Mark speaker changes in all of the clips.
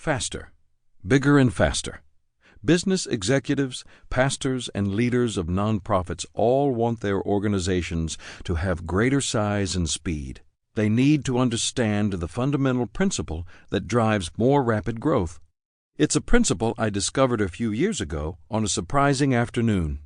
Speaker 1: Faster. Bigger and faster. Business executives, pastors, and leaders of nonprofits all want their organizations to have greater size and speed. They need to understand the fundamental principle that drives more rapid growth. It's a principle I discovered a few years ago on a surprising afternoon.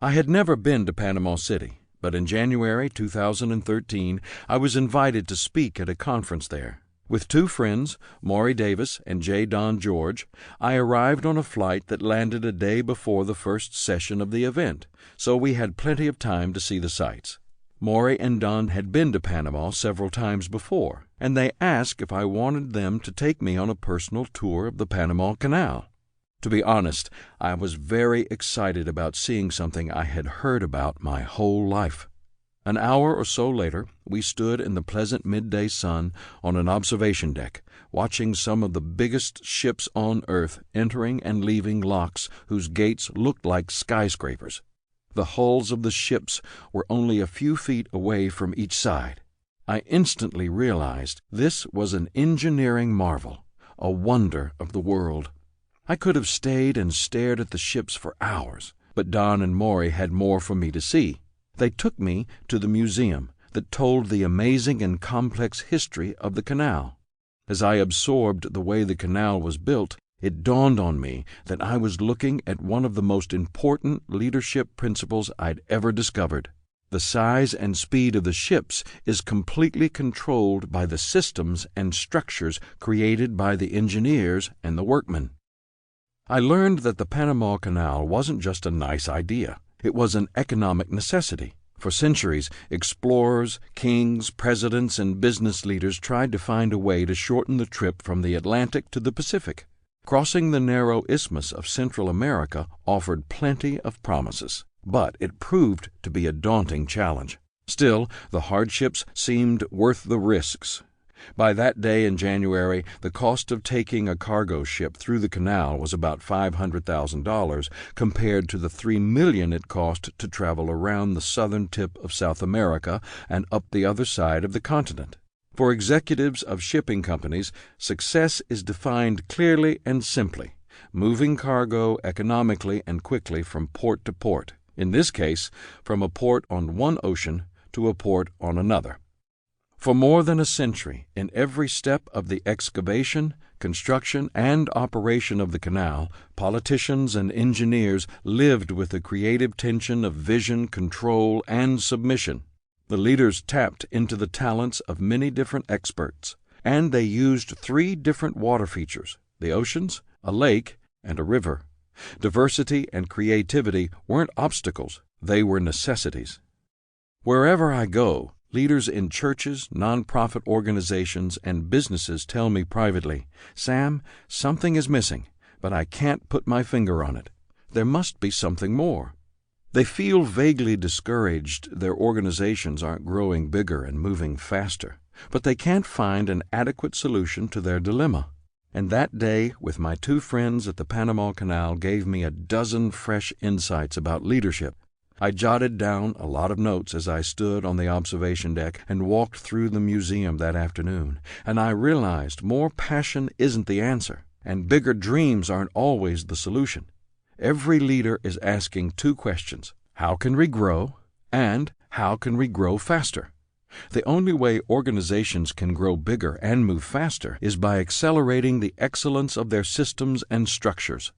Speaker 1: I had never been to Panama City, but in January 2013, I was invited to speak at a conference there. With two friends, Maury Davis and J. Don George, I arrived on a flight that landed a day before the first session of the event, so we had plenty of time to see the sights. Maury and Don had been to Panama several times before, and they asked if I wanted them to take me on a personal tour of the Panama Canal. To be honest, I was very excited about seeing something I had heard about my whole life. An hour or so later, we stood in the pleasant midday sun on an observation deck, watching some of the biggest ships on Earth entering and leaving locks whose gates looked like skyscrapers. The hulls of the ships were only a few feet away from each side. I instantly realized this was an engineering marvel, a wonder of the world. I could have stayed and stared at the ships for hours, but Don and Maury had more for me to see. They took me to the museum that told the amazing and complex history of the canal. As I absorbed the way the canal was built, it dawned on me that I was looking at one of the most important leadership principles I'd ever discovered. The size and speed of the ships is completely controlled by the systems and structures created by the engineers and the workmen. I learned that the Panama Canal wasn't just a nice idea. It was an economic necessity. For centuries, explorers, kings, presidents, and business leaders tried to find a way to shorten the trip from the Atlantic to the Pacific. Crossing the narrow isthmus of Central America offered plenty of promises, but it proved to be a daunting challenge. Still, the hardships seemed worth the risks. By that day in January, the cost of taking a cargo ship through the canal was about $500,000 compared to the $3 million it cost to travel around the southern tip of South America and up the other side of the continent. For executives of shipping companies, success is defined clearly and simply, moving cargo economically and quickly from port to port, in this case, from a port on one ocean to a port on another. For more than a century, in every step of the excavation, construction, and operation of the canal, politicians and engineers lived with the creative tension of vision, control, and submission. The leaders tapped into the talents of many different experts, and they used 3 different water features: the oceans, a lake, and a river. Diversity and creativity weren't obstacles, they were necessities. Wherever I go, leaders in churches, nonprofit organizations, and businesses tell me privately, "Sam, something is missing, but I can't put my finger on it. There must be something more." They feel vaguely discouraged their organizations aren't growing bigger and moving faster, but they can't find an adequate solution to their dilemma. And that day, with my 2 friends at the Panama Canal, gave me a dozen fresh insights about leadership. I jotted down a lot of notes as I stood on the observation deck and walked through the museum that afternoon, and I realized more passion isn't the answer, and bigger dreams aren't always the solution. Every leader is asking 2 questions: how can we grow? And how can we grow faster? The only way organizations can grow bigger and move faster is by accelerating the excellence of their systems and structures.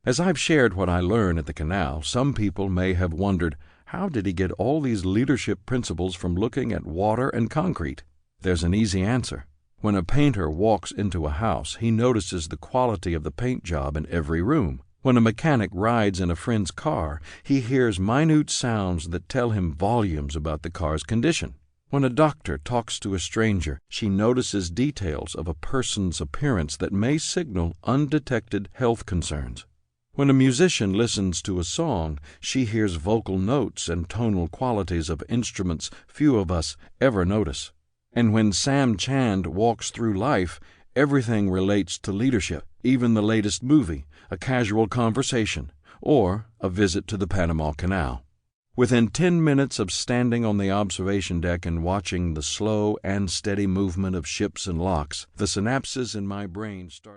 Speaker 1: As I've shared what I learned at the canal, some people may have wondered, how did he get all these leadership principles from looking at water and concrete? There's an easy answer. When a painter walks into a house, he notices the quality of the paint job in every room. When a mechanic rides in a friend's car, he hears minute sounds that tell him volumes about the car's condition. When a doctor talks to a stranger, she notices details of a person's appearance that may signal undetected health concerns. When a musician listens to a song, she hears vocal notes and tonal qualities of instruments few of us ever notice. And when Sam Chand walks through life, everything relates to leadership, even the latest movie, a casual conversation, or a visit to the Panama Canal. Within 10 minutes of standing on the observation deck and watching the slow and steady movement of ships and locks, the synapses in my brain started